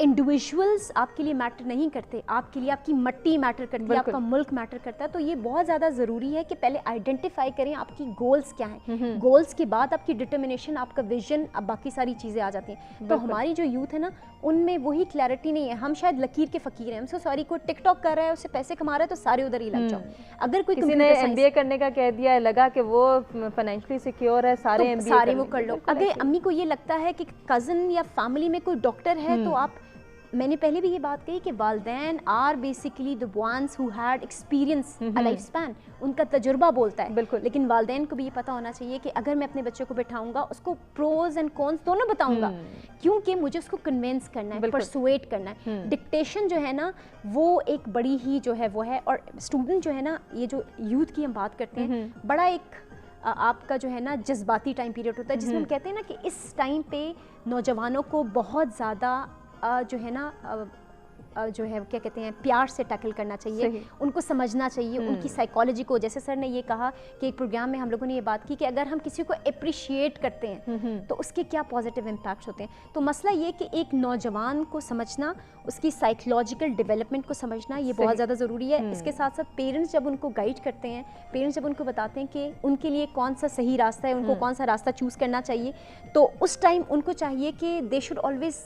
Individuals آپ کے لیے میٹر نہیں کرتے, آپ کے لیے آپ کی مٹی میٹر کرتی ہے, آپ کا ملک میٹر کرتا ہے. تو یہ بہت زیادہ ضروری ہے کہ پہلے آئیڈینٹیفائی کریں آپ کی گولز کیا ہیں, گولز کے بعد آپ کی ڈٹرمنیشن, آپ کا ویژن, اب باقی ساری چیزیں آ جاتی ہیں. تو ہماری جو یوتھ ہے نا, ان میں وہی کلیئرٹی نہیں ہے. ہم شاید لکیر کے فقیر ہیں, ہم سے سوری کوئی ٹک ٹاک کر رہا ہے, اس سے پیسے کما رہا ہے تو سارے ادھر ہی لگ جاؤ. اگر کوئی کسی نے ایم بی اے کرنے کا کہہ دیا ہے, لگا کہ وہ فائنینشلی سیکیور ہے, سارے ایم بی اے وہ کر لو. اگر امی کو یہ لگتا ہے کہ کزن یا فیملی میں کوئی ڈاکٹر ہے تو آپ, میں نے پہلے بھی یہ بات کہی کہ والدین are basically the ones who had experience a life span, ان کا تجربہ بولتا ہے. لیکن والدین کو بھی یہ پتہ ہونا چاہیے کہ اگر میں اپنے بچے کو بٹھاؤں گا, اس کو پروز اینڈ کونس دونوں بتاؤں گا, کیونکہ مجھے اس کو کنونس کرنا ہے, پرسویٹ کرنا ہے. ڈکٹیشن جو ہے نا وہ ایک بڑی ہی جو ہے وہ ہے. اور اسٹوڈنٹ جو ہے نا, یہ جو یوتھ کی ہم بات کرتے ہیں, بڑا ایک آپ کا جو ہے نا جذباتی ٹائم پیریڈ ہوتا ہے, جس میں ہم کہتے ہیں نا کہ اس ٹائم پہ نوجوانوں کو بہت زیادہ جو ہے نا جو ہے کیا کہتے ہیں پیار سے ٹیکل کرنا چاہیے, ان کو سمجھنا چاہیے, ان کی سائیکالوجی کو. جیسے سر نے یہ کہا کہ ایک پروگرام میں ہم لوگوں نے یہ بات کی کہ اگر ہم کسی کو اپریشیٹ کرتے ہیں تو اس کے کیا پازیٹیو امپیکٹس ہوتے ہیں. تو مسئلہ یہ کہ ایک نوجوان کو سمجھنا, اس کی سائیکولوجیکل ڈیولپمنٹ کو سمجھنا, یہ بہت زیادہ ضروری ہے. اس کے ساتھ ساتھ پیرنٹس جب ان کو گائیڈ کرتے ہیں, پیرنٹس جب ان کو بتاتے ہیں کہ ان کے لیے کون سا صحیح راستہ ہے, ان کو کون سا راستہ چوز کرنا چاہیے, تو اس ٹائم ان کو چاہیے کہ they should always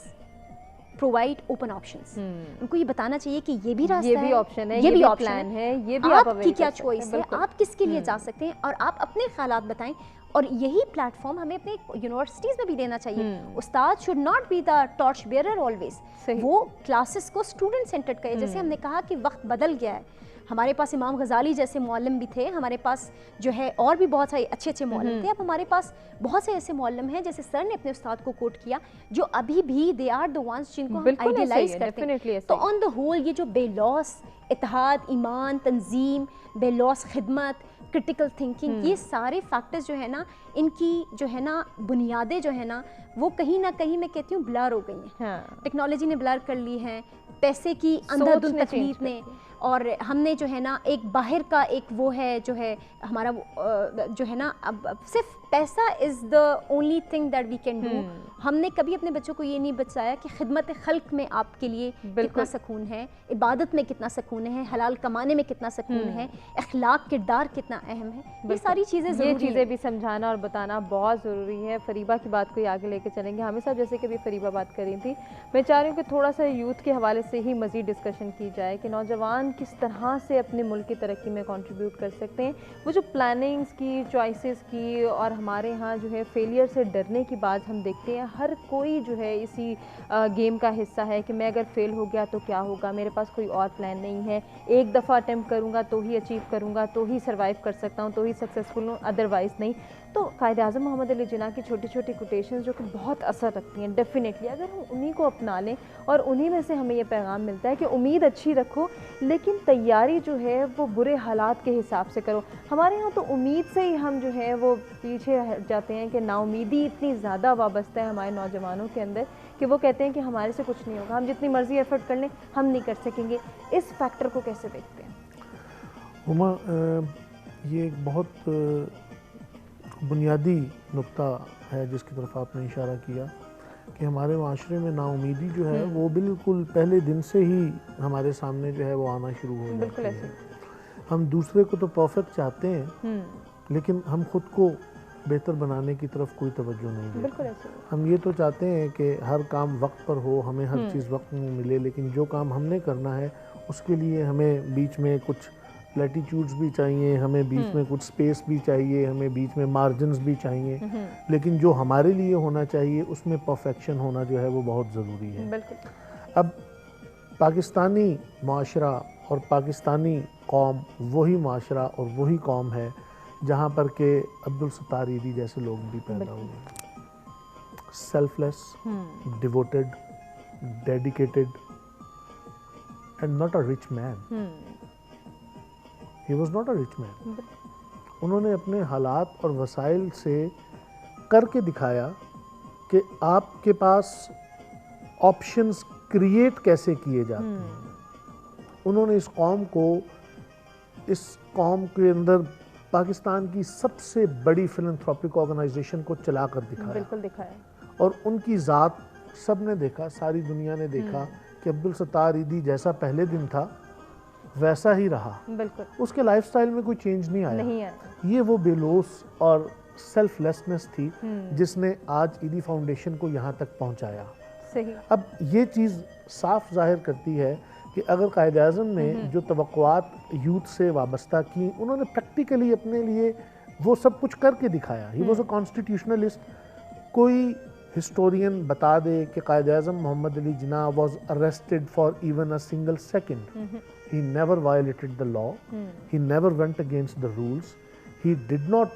provide open options. ان کو یہ بتانا چاہیے کہ یہ بھی راستہ ہے, یہ بھی آپشن ہے, یہ بھی پلان ہے, یہ بھی آپ کی کیا چوائس ہے, آپ کس کے لیے جا سکتے ہیں, اور آپ اپنے خیالات بتائیں. اور یہی پلیٹ فارم ہمیں اپنے یونیورسٹیز میں بھی دینا چاہیے. استاد should not be the torch bearer always, وہ کلاسز کو اسٹوڈنٹ سینٹرڈ کرے. جیسے ہم نے کہا کہ وقت بدل گیا ہے, ہمارے پاس امام غزالی جیسے معلم بھی تھے, ہمارے پاس جو ہے اور بھی بہت سارے اچھے اچھے معلم تھے. اب ہمارے پاس بہت سے ایسے معلم ہیں, جیسے سر نے اپنے استاد کو کوٹ کیا, جو ابھی بھی دے آر دا وانس جن کو ہم آئیڈیلائز کرتے ہیں. تو آن دا ہول یہ جو بے لوس اتحاد, ایمان, تنظیم, بے لوس خدمت, کرٹیکل تھنکنگ, یہ سارے فیکٹرز جو ہے نا, ان کی جو ہے نا بنیادیں جو ہے نا, وہ کہیں نہ کہیں میں کہتی ہوں بلر ہو گئی ہیں. ٹیکنالوجی نے بلر کر لی ہے, پیسے کی اندھا دھند تکلیف نے, اور ہم نے جو ہے نا ایک باہر کا ایک وہ ہے جو ہے ہمارا جو ہے نا, اب صرف پیسہ is the only thing that we can do. ہم نے کبھی اپنے بچوں کو یہ نہیں بتایا کہ خدمت خلق میں آپ کے لیے کتنا سکون ہے, عبادت میں کتنا سکون ہے, حلال کمانے میں کتنا سکون ہے, اخلاق کردار کتنا اہم ہے. یہ ساری چیزیں ضروری, یہ چیزیں بھی سمجھانا اور بتانا بہت ضروری ہے. فریبہ کی بات کو آگے لے کے چلیں گے. ہمیں صاحب جیسے کہ بھی فریبہ بات کر رہی تھی, میں چاہ رہی ہوں کہ تھوڑا سا یوتھ کے حوالے سے ہی مزید ڈسکشن کی جائے کہ نوجوان کس طرح سے اپنے ملک کی ترقی میں کنٹریبیوٹ کر سکتے ہیں. وہ جو پلاننگز کی, چوائسیز کی, اور ہمارے ہاں جو ہے فیلئر سے ڈرنے کی بات ہم دیکھتے ہیں. ہر کوئی جو ہے اسی گیم کا حصہ ہے کہ میں اگر فیل ہو گیا تو کیا ہوگا, میرے پاس کوئی اور پلان نہیں ہے, ایک دفعہ اٹیمپٹ کروں گا تو ہی اچیو کروں گا, تو ہی سروائیو کر سکتا ہوں, تو ہی سکسیزفل ہوں, ادروائز نہیں. تو قائد اعظم محمد علی جناح کی چھوٹی چھوٹی کوٹیشنز جو کہ بہت اثر رکھتی ہیں, ڈیفینیٹلی اگر ہم انہی کو اپنا لیں, اور انہی میں سے ہمیں یہ پیغام ملتا ہے کہ امید اچھی رکھو, لیکن تیاری جو ہے وہ برے حالات کے حساب سے کرو. ہمارے یہاں تو امید سے ہی ہم جو ہے وہ پیچھے جاتے ہیں کہ نا امیدی اتنی زیادہ وابستہ ہے ہمارے نوجوانوں کے اندر کہ وہ کہتے ہیں کہ ہمارے سے کچھ نہیں ہوگا, ہم جتنی مرضی ایفرٹ کر لیں ہم نہیں کر سکیں گے. اس فیکٹر کو کیسے دیکھتے ہیں؟ ہما یہ ایک بہت بنیادی نقطہ ہے جس کی طرف آپ نے اشارہ کیا کہ ہمارے معاشرے میں نا امیدی جو ہے وہ بالکل پہلے دن سے ہی ہمارے سامنے جو ہے وہ آنا شروع ہو جاتی ہے. ہم دوسرے کو تو پرفیکٹ چاہتے ہیں, لیکن ہم خود کو بہتر بنانے کی طرف کوئی توجہ نہیں دیتے. ہم یہ تو چاہتے ہیں کہ ہر کام وقت پر ہو, ہمیں ہر چیز وقت میں ملے, لیکن جو کام ہم نے کرنا ہے اس کے لیے ہمیں بیچ میں کچھ لیٹیچیوڈز بھی چاہیے, ہمیں بیچ میں کچھ سپیس بھی چاہیے, ہمیں بیچ میں مارجنز بھی چاہیے, لیکن جو ہمارے لیے ہونا چاہیے اس میں پرفیکشن ہونا جو ہے وہ بہت ضروری ہے. اب پاکستانی معاشرہ اور پاکستانی قوم وہی معاشرہ اور وہی قوم ہے جہاں پر کہ عبدالستار ایدھی جیسے لوگ بھی پیدا ہوئے. Selfless, devoted, dedicated and not a rich man. He was not a rich man. انہوں نے اپنے حالات اور وسائل سے کر کے دکھایا کہ آپ کے پاس آپشنز کریٹ کیسے کیے جاتے ہیں. انہوں نے اس قوم کے اندر پاکستان کی سب سے بڑی فلنتھروپک آرگنائزیشن کو چلا کر دکھایا. اور ان کی ذات سب نے دیکھا, ساری دنیا نے دیکھا کہ عبدالستار ایدھی جیسا پہلے دن تھا ویسا ہی رہا. بالکل اس کے لائف سٹائل میں کوئی چینج نہیں آیا. یہ وہ بے لوث اور سیلف لیسنس تھی جس نے آج ایدھی فاؤنڈیشن کو یہاں تک پہنچایا. اب یہ چیز صاف ظاہر کرتی ہے کہ اگر قائد اعظم نے جو توقعات یوتھ سے وابستہ کی, انہوں نے پریکٹیکلی اپنے لیے وہ سب کچھ کر کے دکھایا. He was a constitutionalist. کوئی ہسٹورین بتا دے کہ Quaid Azam Muhammad Ali Jinnah was arrested for even a single second. He never violated the law. He never went against the rules. He did not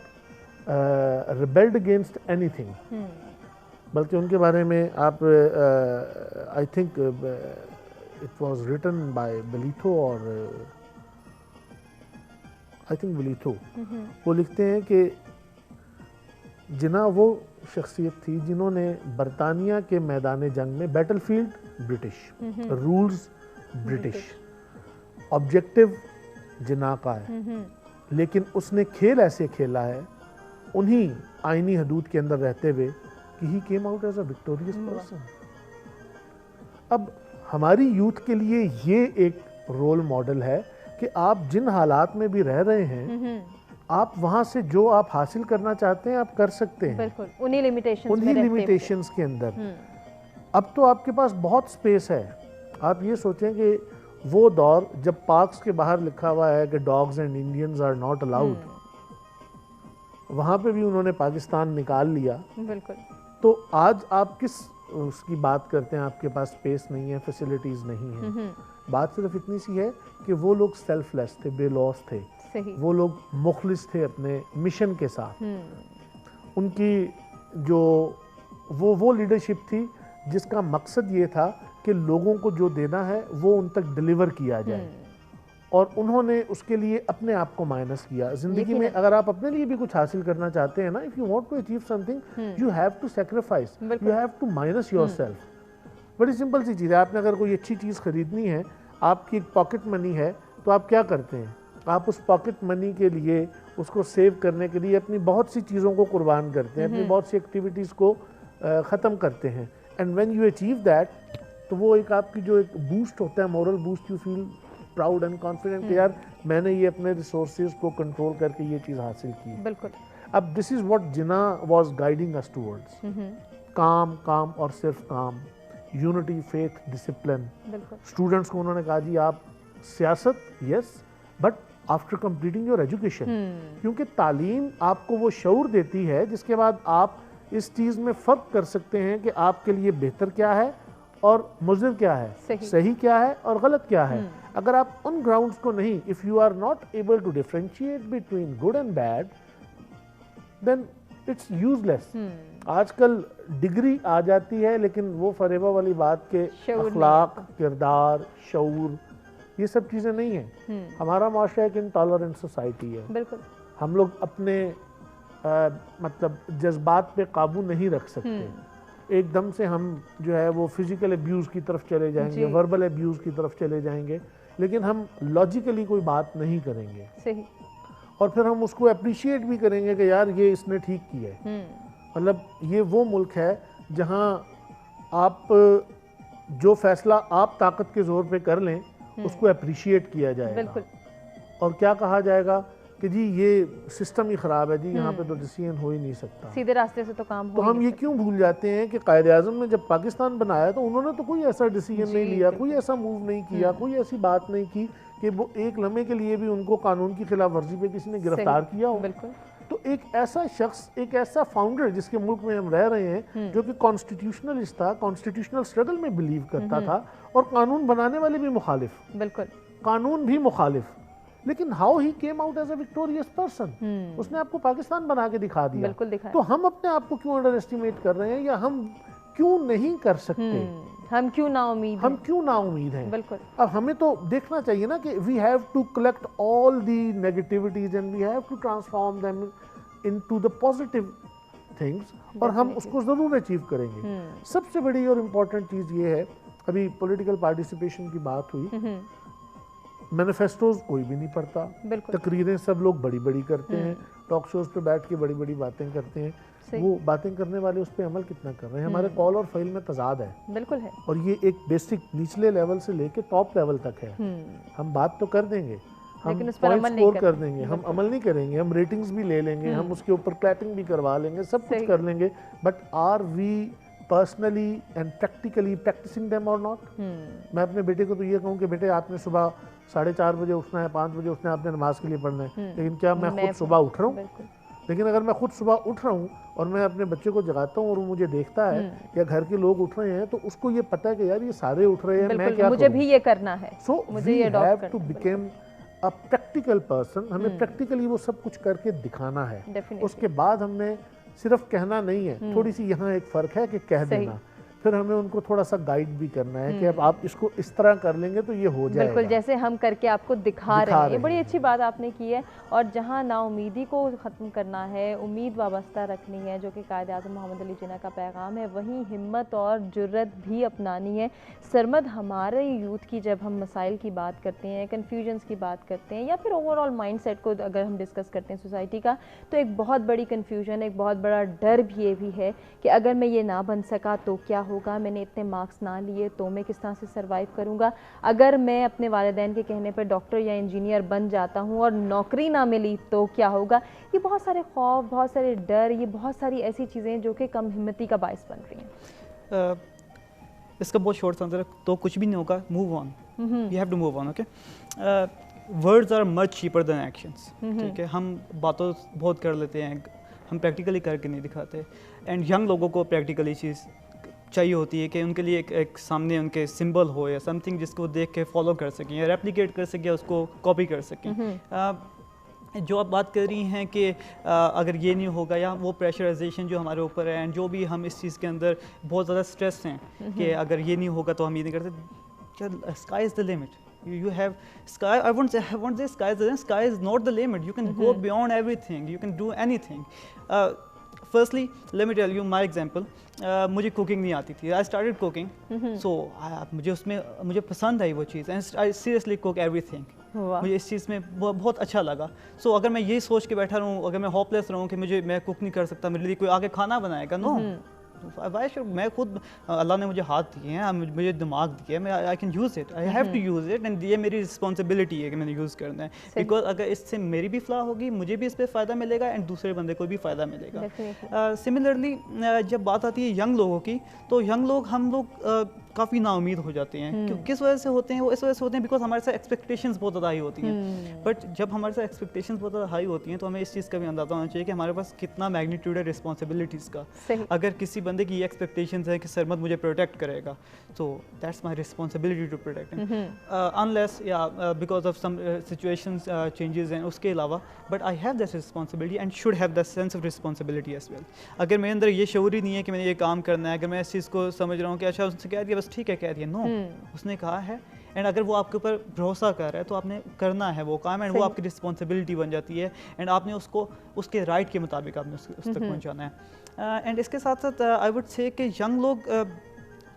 rebelled against anything. بلکہ ان کے بارے میں آپ I think it was written by Belito اور I think Belito. وہ لکھتے ہیں کہ جناح وہ شخصیت تھی جنہوں نے برطانیہ کے میدان جنگ میں battle field British, rules British, objective Jinnah کا ہے, لیکن اس نے کھیل ایسے کھیلا ہے انہی آئینی حدود کے اندر رہتے ہوئے کہ ہی came out as a victorious person. اب ہماری یوتھ کے لیے یہ ایک رول ماڈل ہے کہ آپ جن حالات میں بھی رہ رہے ہیں آپ وہاں سے جو آپ حاصل کرنا چاہتے ہیں آپ کر سکتے ہیں, بالکل انہی لیمیٹیشنز کے اندر. اب تو آپ کے پاس بہت سپیس ہے. آپ یہ سوچیں کہ وہ دور جب پارکس کے باہر لکھا ہوا ہے کہ dogs and Indians are not allowed, وہاں پہ بھی انہوں نے پاکستان نکال لیا. بالکل. تو آج آپ کس اس کی بات کرتے ہیں, آپ کے پاس سپیس نہیں ہے, فیسیلیٹیز نہیں ہیں. بات صرف اتنی سی ہے کہ وہ لوگ سیلف لیس تھے, بے لوث تھے, وہ لوگ مخلص تھے اپنے مشن کے ساتھ. ان کی جو وہ لیڈرشپ تھی جس کا مقصد یہ تھا کہ لوگوں کو جو دینا ہے وہ ان تک ڈیلیور کیا جائے, اور انہوں نے اس کے لیے اپنے آپ کو مائنس کیا. زندگی میں اگر آپ اپنے لیے بھی کچھ حاصل کرنا چاہتے ہیں نا, if you want to achieve something, you have to sacrifice, you have to minus yourself. بڑی سمپل سی چیز ہے. آپ نے اگر کوئی اچھی چیز خریدنی ہے, آپ کی ایک پاکٹ منی ہے, تو آپ کیا کرتے ہیں, آپ اس پاکٹ منی کے لیے اس کو سیو کرنے کے لیے اپنی بہت سی چیزوں کو قربان کرتے ہیں, اپنی بہت سی ایکٹیویٹیز کو ختم کرتے ہیں. And when you achieve that, تو وہ ایک آپ کی جو ایک بوسٹ ہوتا ہے, moral boost, you feel proud and confident کہ یار میں نے یہ اپنے ریسورسز کو کنٹرول کر کے یہ چیز حاصل کی. بالکل. اب this is what Jinnah was guiding us towards. کام اور صرف کام, یونٹی, فیتھ, ڈسپلن. اسٹوڈنٹس کو انہوں نے کہا جی آپ سیاست yes, but after completing your education, کیونکہ تعلیم آپ کو وہ شعور دیتی ہے جس کے بعد آپ اس چیز میں فرق کر سکتے ہیں کہ آپ کے لیے بہتر کیا ہے اور مضر کیا ہے, صحیح کیا ہے اور غلط کیا ہے. اگر آپ ان گراؤنڈز کو نہیں, if you are not able to differentiate between good and bad, then it's useless. آج کل ڈگری آ جاتی ہے لیکن وہ فریبہ والی بات کہ اخلاق, کردار, شعور, یہ سب چیزیں نہیں ہیں. ہمارا معاشرہ ایک انٹالرنٹ سوسائٹی ہے. بالکل. ہم لوگ اپنے مطلب جذبات پہ قابو نہیں رکھ سکتے. ایک دم سے ہم جو ہے وہ فزیکل ابیوز کی طرف چلے جائیں گے, وربل ابیوز کی طرف چلے جائیں گے, لیکن ہم لاجیکلی کوئی بات نہیں کریں گے. صحیح. اور پھر ہم اس کو اپریشیٹ بھی کریں گے کہ یار یہ اس نے ٹھیک کیا ہے. مطلب یہ وہ ملک ہے جہاں آپ جو فیصلہ آپ طاقت کے زور پہ کر لیں اس کو اپریشیٹ کیا جائے گا, اور کیا کہا جائے گا کہ جی یہ سسٹم ہی خراب ہے, جی یہاں پہ تو ڈیسیژن ہو ہی نہیں سکتا, سیدھے راستے سے تو کام ہو. تو ہم یہ کیوں بھول جاتے ہیں کہ قائد اعظم نے جب پاکستان بنایا تو انہوں نے تو کوئی ایسا ڈیسیژن نہیں لیا, کوئی ایسا موو نہیں کیا, کوئی ایسی بات نہیں کی کہ وہ ایک لمحے کے لیے بھی ان کو قانون کی خلاف ورزی پہ کسی نے گرفتار کیا ہو. تو ایک ایسا شخص, ایک ایسا فاؤنڈر جس کے ملک میں ہم رہ رہے ہیں جو کہ کانسٹیٹیوشنلسٹ تھا, کانسٹیٹیوشنل اسٹرگل میں بلیو کرتا تھا, اور قانون بنانے والے بھی مخالف, بالکل قانون بھی مخالف, لیکن how he came out as a victorious person. اس نے آپ کو پاکستان بنا کے دکھا دیا. تو ہم اپنے آپ کو کیوں انڈر ایسٹیمیٹ کر رہے ہیں, یا ہم کیوں نہیں کر سکتے, ہم کیوں نا امید ہیں. بالکل. اب ہمیں تو دیکھنا چاہیے نا کہ we have to collect all the negativities and we have to transform them into the positive things, اور ہم اس کو ضرور اچیو کریں گے. سب سے بڑی اور امپورٹنٹ چیز یہ ہے, ابھی پولیٹیکل پارٹیسپیشن کی بات ہوئی, مینیفیسٹوز کوئی بھی نہیں پڑھتا, تقریریں سب لوگ بڑی بڑی کرتے ہیں, ٹاک شوز پہ بیٹھ کے بڑی بڑی باتیں کرتے ہیں, وہ باتیں کرنے والے اس پہ عمل کتنا کر رہے ہیں. ہمارے قول اور فعل میں تضاد ہے, بالکل ہے, اور یہ ایک بیسک نچلے لیول سے لے کے ٹاپ لیول تک ہے. ہم بات تو کر دیں گے, ہم پوائنٹ سکور کر دیں گے, ہم عمل نہیں کریں گے, ہم ریٹنگز بھی لے لیں گے, ہم اس کے اوپر کلیپنگ بھی کروا لیں گے, سب کچھ کر لیں گے, but are we personally and practically practising them or not. میں اپنے بیٹے کو تو یہ کہوں کہ بیٹے آپ نے صبح 4:30 بجے اٹھنا ہے, 5 بجے اٹھنا ہے, آپ نے نماز کے لیے پڑھنا ہے, لیکن کیا میں خود صبح اٹھ رہا ہوں؟ لیکن اگر میں خود صبح اٹھ رہا ہوں اور میں اپنے بچے کو جگاتا ہوں اور وہ مجھے دیکھتا ہے یا گھر کے لوگ اٹھ رہے ہیں, تو اس کو یہ پتہ ہے کہ یار یہ سارے اٹھ رہے ہیں, میں کیا کروں, مجھے بھی یہ کرنا ہے. So we have to become a practical person. ہمیں پریکٹیکلی وہ سب کچھ کر کے دکھانا ہے. اس کے بعد ہم نے صرف کہنا نہیں ہے, تھوڑی سی یہاں ایک فرق ہے کہ کہہ دینا, پھر ہمیں ان کو تھوڑا سا گائیڈ بھی کرنا ہے کہ اب آپ اس کو اس طرح کر لیں گے تو یہ ہو جائے گا, بالکل جیسے ہم کر کے آپ کو دکھا رہے ہیں. یہ بڑی اچھی بات آپ نے کی ہے. اور جہاں نا امیدی کو ختم کرنا ہے, امید وابستہ رکھنی ہے, جو کہ قائد اعظم محمد علی جناح کا پیغام ہے, وہیں ہمت اور جرت بھی اپنانی ہے. سرمد, ہمارے یوتھ کی جب ہم مسائل کی بات کرتے ہیں, کنفیوژنس کی بات کرتے ہیں, یا پھر اوور آل مائنڈ سیٹ کو اگر ہم ڈسکس کرتے ہیں سوسائٹی کا, تو ایک بہت بڑی کنفیوژن, ایک بہت بڑا ڈر بھی یہ بھی ہے کہ اگر میں یہ نہ بن سکا تو کیا ہوگا, میں نے اتنے مارکس نہ لیے تو میں کس طرح سے سروائیو کروں گا, اگر میں اپنے والدین کے کہنے پر ڈاکٹر یا انجینئر بن جاتا ہوں اور نوکری نہ ملی تو کیا ہوگا. یہ بہت سارے خوف, بہت سارے ڈر, یہ بہت ساری ایسی چیزیں جو کہ کم ہمتی کا باعث بن رہی ہیں. اس کا بہت شارٹ آنسر ہے, تو کچھ بھی نہیں ہوگا, move on, you have to move on. Okay, words are much cheaper than actions. ٹھیک ہے, ہم باتوں بہت کر لیتے ہیں, ہم پریکٹیکلی کر کے نہیں دکھاتے. اینڈ ینگ لوگوں کو پریکٹیکلی چیز چاہیے ہوتی ہے کہ ان کے لیے ایک سامنے ان کے سمبل ہو یا سم تھنگ جس کو دیکھ کے فالو کر سکیں یا ریپلیکیٹ کر سکیں یا اس کو کاپی کر سکیں. جو آپ بات کر رہی ہیں کہ اگر یہ نہیں ہوگا, یا وہ پریشرائزیشن جو ہمارے اوپر ہے, اینڈ جو بھی ہم اس چیز کے اندر بہت زیادہ اسٹریس ہیں کہ اگر یہ نہیں ہوگا تو ہم یہ نہیں کرتے. Sky is the limit. You have sky. I won't say sky is the limit. Sky is not the limit. You can go beyond everything. You can do anything. Firstly, let me tell you my example. مجھے cooking نہیں آتی تھی. I started cooking. So مجھے اس میں مجھے پسند آئی وہ چیز. And I seriously cook everything. مجھے اس چیز میں بہت اچھا لگا. سو اگر میں یہ سوچ کے بیٹھا رہوں, اگر میں ہوپ لیس رہوں کہ میں کوک نہیں کر سکتا, میرے لیے کوئی آگے کھانا بنائے گا, نو. میں خود, اللہ نے مجھے ہاتھ دیے ہیں, مجھے دماغ دیا ہے, I can use it, I have to use it, and یہ میری رسپانسبلٹی ہے کہ میں نے یوز کرنا ہے. بیکاز اگر اس سے میری بھی فلاح ہوگی, مجھے بھی اس پہ فائدہ ملے گا, اینڈ دوسرے بندے کو بھی فائدہ ملے گا. سملرلی جب بات آتی ہے ینگ لوگوں کی, تو ینگ لوگ, ہم لوگ کافی نا امید ہو جاتے ہیں. کس وجہ سے ہوتے ہیں؟ وہ اس وجہ سے ہوتے ہیں بیکاز ہمارے ساتھ ایکسپیکٹیشنز بہت زیادہ ہائی ہوتی ہیں. بٹ جب ہمارے ساتھ ایکسپیکٹیشنز بہت زیادہ ہائی ہوتی ہیں تو ہمیں اس چیز کا بھی اندازہ ہونا چاہیے کہ ہمارے پاس کتنا میگنیٹیوڈ ہے رسپانسبلٹیز کا. اگر کسی بندے کی یہ ایکسپیکٹیشنز ہے کہ سرمد مجھے پروٹیکٹ کرے گا, تو that's my responsibility to protect ہم, انلیس یا because of some situations changes ہیں, اس کے علاوہ. But I have that responsibility and should have that sense of responsibility as well. اگر میرے اندر یہ شعور ہی نہیں ہے کہ میں نے یہ کام کرنا ہے, اگر میں اس چیز کو سمجھ رہا ہوں کہ اچھا اس نے کہہ دیا بس ٹھیک ہے کہہ دیا, نو, اس نے کہا ہے, اینڈ اگر وہ آپ کے اوپر بھروسہ کر رہا ہے تو آپ نے کرنا ہے وہ کام, اینڈ وہ آپ کی رسپانسبلٹی بن جاتی ہے, اینڈ آپ نے اس کو اس کے رائٹ کے مطابق آپ نے اس تک پہنچانا ہے. اینڈ اس کے ساتھ ساتھ آئی وڈ سے کہ ینگ لوگ,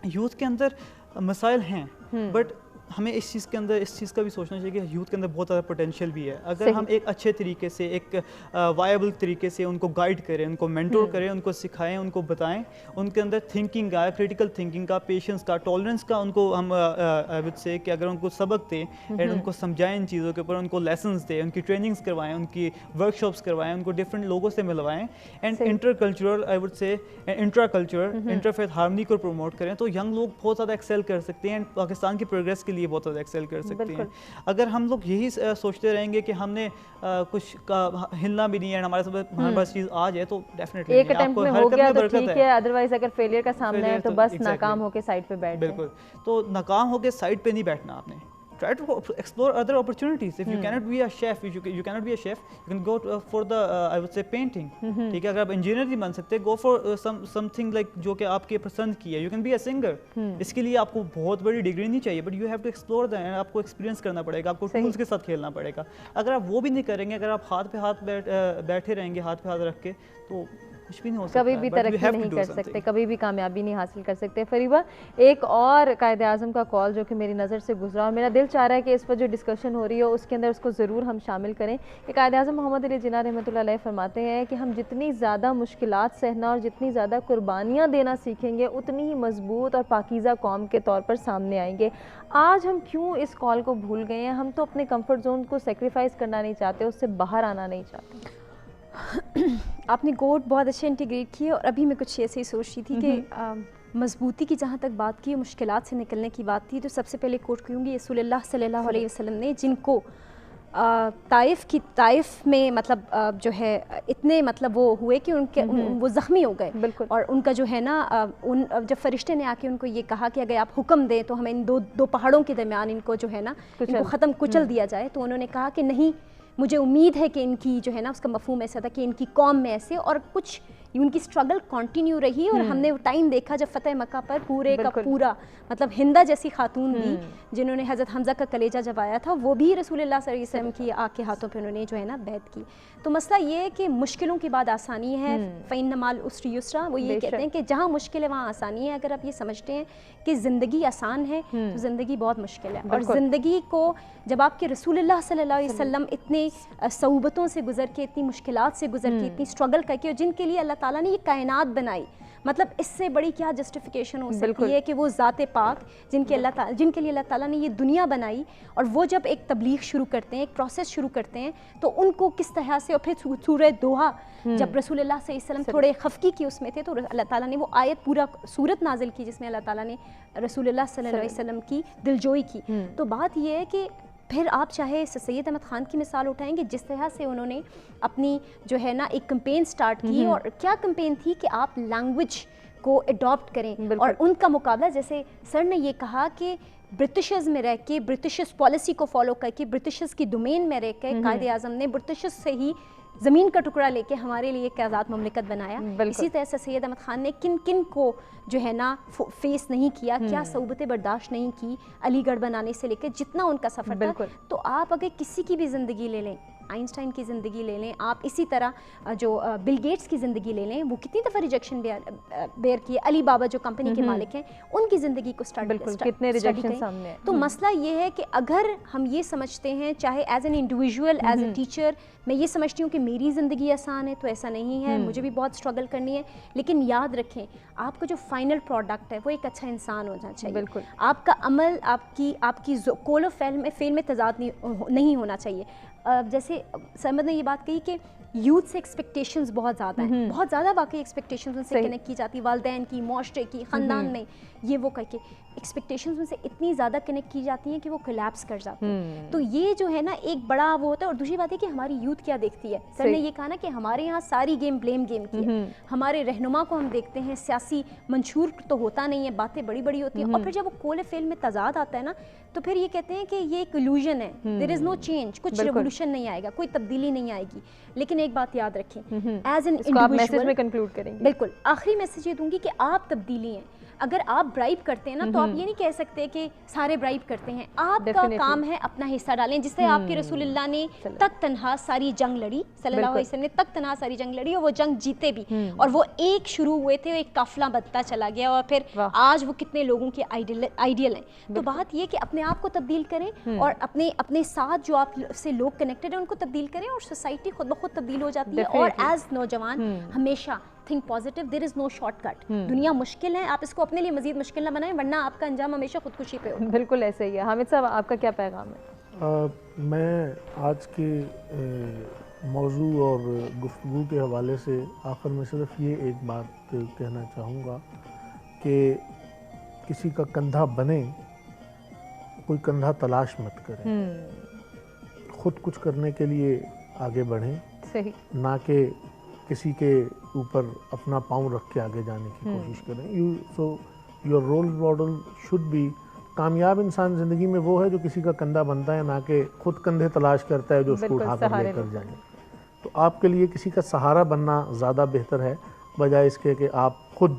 یوتھ کے اندر مسائل ہیں, بٹ ہمیں اس چیز کے اندر اس چیز کا بھی سوچنا چاہیے کہ یوتھ کے اندر بہت زیادہ پوٹینشیل بھی ہے. اگر ہم ایک اچھے طریقے سے, ایک وائبل طریقے سے ان کو گائیڈ کریں, ان کو مینٹور کریں, ان کو سکھائیں, ان کو بتائیں, ان کے اندر تھنکنگ کا, کریٹیکل تھنکنگ کا, پیشنس کا, ٹالرنس کا, ان کو ہم سے کہ اگر ان کو سبق دیں اینڈ ان کو سمجھائیں ان چیزوں کے اوپر, ان کو لیسنس دیں, ان کی ٹریننگس کروائیں, ان کی ورک شاپس کروائیں, ان کو ڈفرینٹ لوگوں سے ملوائیں, and inter cultural I would say intra culture inter faith harmony کو پروموٹ کریں, تو ینگ لوگ بہت زیادہ ایکسیل کر سکتے ہیں, اینڈ پاکستان کی پروگریس کے لیے بہت زیادہ ایکسیل کر سکتے ہیں. اگر ہم لوگ یہی سوچتے رہیں گے کہ ہم نے کچھ ہلنا بھی نہیں ہے, ہمارے پاس چیز آ جائے, تو ڈیفینیٹلی ایک اٹیمپٹ میں ہو گیا تو ٹھیک ہے, ادروائز اگر فیلئر کا سامنا ہے تو بس ناکام ہو کے سائڈ پہ بیٹھ جائیں. بالکل, تو ناکام ہو کے سائڈ پہ نہیں بیٹھنا آپ نے. Try to explore other opportunities. If you cannot be a chef, if you cannot be a chef, you can go for the I would say painting. ٹھیک ہے, اگر آپ انجینئر نہیں بن سکتے, go for something like جو کہ آپ کے پسند کی ہے. You can be a singer. اس کے لیے آپ کو بہت بڑی ڈگری نہیں چاہیے, but you have to explore that, آپ کو ایکسپیرینس کرنا پڑے گا, آپ کو ٹولس کے ساتھ کھیلنا پڑے گا. اگر آپ وہ بھی نہیں کریں گے, اگر آپ ہاتھ پہ ہاتھ بیٹھے رہیں گے, ہاتھ پہ ہاتھ رکھ کے, تو کچھ بھی نہیں ہو سکتا کبھی بھی but we ترقی have to نہیں do کر something. سکتے, کبھی بھی کامیابی نہیں حاصل کر سکتے. فریبہ, ایک اور قائد اعظم کا کال جو کہ میری نظر سے گزرا اور میرا دل چاہ رہا ہے کہ اس پر جو ڈسکشن ہو رہی ہے اس کے اندر اس کو ضرور ہم شامل کریں, کہ قائد اعظم محمد علی جناح رحمۃ اللہ علیہ فرماتے ہیں کہ ہم جتنی زیادہ مشکلات سہنا اور جتنی زیادہ قربانیاں دینا سیکھیں گے اتنی ہی مضبوط اور پاکیزہ قوم کے طور پر سامنے آئیں گے. آج ہم کیوں اس کال کو بھول گئے ہیں؟ ہم تو اپنے کمفرٹ زون کو سیکریفائز کرنا نہیں چاہتے, اس سے باہر آنا نہیں چاہتے. آپ نے گوٹ بہت اچھے انٹیگریٹ کیے, اور ابھی میں کچھ ایسے ہی سوچ رہی تھی کہ مضبوطی کی جہاں تک بات کی, مشکلات سے نکلنے کی بات تھی, تو سب سے پہلے کوٹ کروں گی رسول اللہ صلی اللہ علیہ وسلم نے, جن کو طائف میں مطلب جو ہے اتنے مطلب وہ ہوئے کہ ان کے وہ زخمی ہو گئے. بالکل. اور ان کا جو ہے نا جب فرشتے نے آ کے ان کو یہ کہا کہ اگر آپ حکم دیں تو ہمیں ان دو پہاڑوں کے درمیان ان کو جو ہے نا ان کو ختم کچل دیا جائے, تو انہوں نے کہا کہ نہیں, مجھے امید ہے کہ ان کی جو ہے نا اس کا مفہوم ایسا تھا کہ ان کی قوم میں ایسے, اور کچھ ان کی اسٹرگل کنٹینیو رہی, اور ہم نے وہ ٹائم دیکھا جب فتح مکہ پر پورے کا پورا مطلب ہندہ جیسی خاتون بھی جنہوں نے حضرت حمزہ کا کلیجہ جب آیا تھا, وہ بھی رسول اللہ صلی اللہ علیہ وسلم کی آگ کے ہاتھوں پہ انہوں نے جو ہے نا بیعت کی. تو مسئلہ یہ ہے کہ مشکلوں کے بعد آسانی ہے, فَإِنَّ مَعَ الْعُسْرِ يُسْرًا, وہ یہ کہتے ہیں کہ جہاں مشکل ہے وہاں آسانی ہے. اگر آپ یہ سمجھتے ہیں کہ زندگی آسان ہے تو زندگی بہت مشکل ہے, اور زندگی کو جب آپ کے رسول اللہ صلی اللہ علیہ وسلم اتنے صعوبتوں سے گزر کے, اتنی مشکلات سے گزر کے, اتنی اسٹرگل کر کے, اور جن کے لیے اللہ تعالیٰ نے یہ کائنات بنائی, مطلب اس سے بڑی کیا جسٹیفیکیشن ہو سکتی ہے کہ وہ ذات پاک جن کے لیے اللہ تعالیٰ نے یہ دنیا بنائی, اور وہ جب ایک تبلیغ شروع کرتے ہیں, ایک پروسیس شروع کرتے ہیں, تو ان کو کس طرح سے, اور پھر سورہ دوحہ جب رسول اللہ صلی اللہ علیہ وسلم تھوڑے خفقی کی اس میں تھے, تو اللہ تعالیٰ نے وہ آیت پورا صورت نازل کی جس میں اللہ تعالیٰ نے رسول اللہ صلی اللہ علیہ وسلم کی دلجوئی کی. تو بات یہ ہے کہ پھر آپ چاہے سید احمد خان کی مثال اٹھائیں گے, جس طرح سے انہوں نے اپنی جو ہے نا ایک کمپین سٹارٹ کی, اور کیا کمپین تھی کہ آپ لینگویج کو اڈاپٹ کریں, اور ان کا مقابلہ, جیسے سر نے یہ کہا کہ برٹشز میں رہ کے, برٹشز پالیسی کو فالو کر کے, برٹشز کی ڈومین میں رہ کے قائد اعظم نے برٹشز سے ہی زمین کا ٹکڑا لے کے ہمارے لیے ایک آزاد مملکت بنایا. اسی طرح سے سید احمد خان نے کن کن کو جو ہے نا فیس نہیں کیا, کیا صعوبتیں برداشت نہیں کی, علی گڑھ بنانے سے لے کے جتنا ان کا سفر تھا. تو آپ اگر کسی کی بھی زندگی لے لیں, آئنسٹائن کی زندگی لے لیں, آپ اسی طرح جو بل گیٹس کی زندگی لے لیں, وہ کتنی دفعہ ریجیکشن بیئر کیے, علی بابا جو کمپنی کے مالک ہیں, ان کی زندگی کو کتنے ریجیکشن سامنے. تو مسئلہ یہ ہے کہ اگر ہم یہ سمجھتے ہیں, چاہے as an individual, as a teacher, میں یہ سمجھتی ہوں کہ میری زندگی آسان ہے, تو ایسا نہیں ہے, مجھے بھی بہت اسٹرگل کرنی ہے, لیکن یاد رکھیں آپ کا جو فائنل پروڈکٹ ہے وہ ایک اچھا انسان ہونا چاہیے. بالکل. آپ کا عمل, آپ کی قول و فعل میں تضاد نہیں ہونا چاہیے. جیسے سرمد نے یہ بات کہی کہ یوتھ سے ایکسپیکٹیشنز بہت زیادہ ہیں, بہت زیادہ واقعی ایکسپیکٹیشنز ان سے کنیکٹ کی جاتی, والدین کی, معاشرے کی, خاندان میں, یہ وہ کر کے ایکسپیکٹیشنز ان سے اتنی زیادہ کنیکٹ کی جاتی ہیں کہ وہ کولیپس کر جاتی ہیں. تو یہ جو ہے نا ایک بڑا وہ ہوتا ہے. اور دوسری بات ہے کہ ہماری یوتھ کیا دیکھتی ہے. سر نے یہ کہا نا کہ ہمارے یہاں ساری گیم بلیم گیم کی ہے. ہمارے رہنما کو ہم دیکھتے ہیں, سیاسی منشور تو ہوتا نہیں ہے, باتیں بڑی بڑی ہوتی ہیں, اور پھر جب وہ قول فعل میں تضاد آتا ہے نا, تو پھر یہ کہتے ہیں کہ یہ ایک illusion ہے, there is no change, کچھ ریولیوشن نہیں آئے گا, کوئی تبدیلی نہیں آئے گی. لیکن ایک بات یاد رکھیں, ایز این انڈیویژول, بالکل آخری میسج یہ دوں گی کہ آپ تبدیلی ہیں. اگر آپ برائب کرتے ہیں نا, تو آپ یہ نہیں کہہ سکتے کہ سارے برائب کرتے ہیں. آپ کا کام ہے اپنا حصہ ڈالیں, جس سے آپ کے رسول اللہ نے تک تنہا ساری جنگ لڑی, صلی اللہ علیہ وسلم نے تک تنہا ساری جنگ لڑی, اور وہ جنگ جیتے بھی, اور وہ ایک شروع ہوئے تھے, ایک قافلہ بنتا چلا گیا, اور پھر آج وہ کتنے لوگوں کے آئیڈیل ہیں. تو بات یہ کہ اپنے آپ کو تبدیل کریں, اور اپنے ساتھ جو آپ سے لوگ کنیکٹڈ ہیں ان کو تبدیل کریں, اور سوسائٹی خود بخود تبدیل ہو جاتی ہے. اور ایز نوجوان ہمیشہ تھنک پازیٹیو, دیر از نو شارٹ کٹ. دنیا مشکل ہے, آپ اس کو اپنے لیے مزید مشکل نہ بنائیں, ورنہ آپ کا انجام ہمیشہ خودکشی پہ ہو. بالکل ایسے ہی ہے. حامد صاحب, آپ کا کیا پیغام ہے؟ میں آج کے موضوع اور گفتگو کے حوالے سے آخر میں صرف یہ ایک بات کہنا چاہوں گا کہ کسی کا کندھا بنے, کوئی کندھا تلاش مت کریں, خود کچھ کرنے کے لیے آگے بڑھیں, صحیح, نہ کہ کسی کے اوپر اپنا پاؤں رکھ کے آگے جانے کی کوشش کریں. So your role model should be, کامیاب انسان زندگی میں وہ ہے جو کسی کا کندھا بنتا ہے, نہ کہ خود کندھے تلاش کرتا ہے جو اس کو اٹھا کر لے کر جائیں. تو آپ کے لیے کسی کا سہارا بننا زیادہ بہتر ہے, بجائے اس کے کہ آپ خود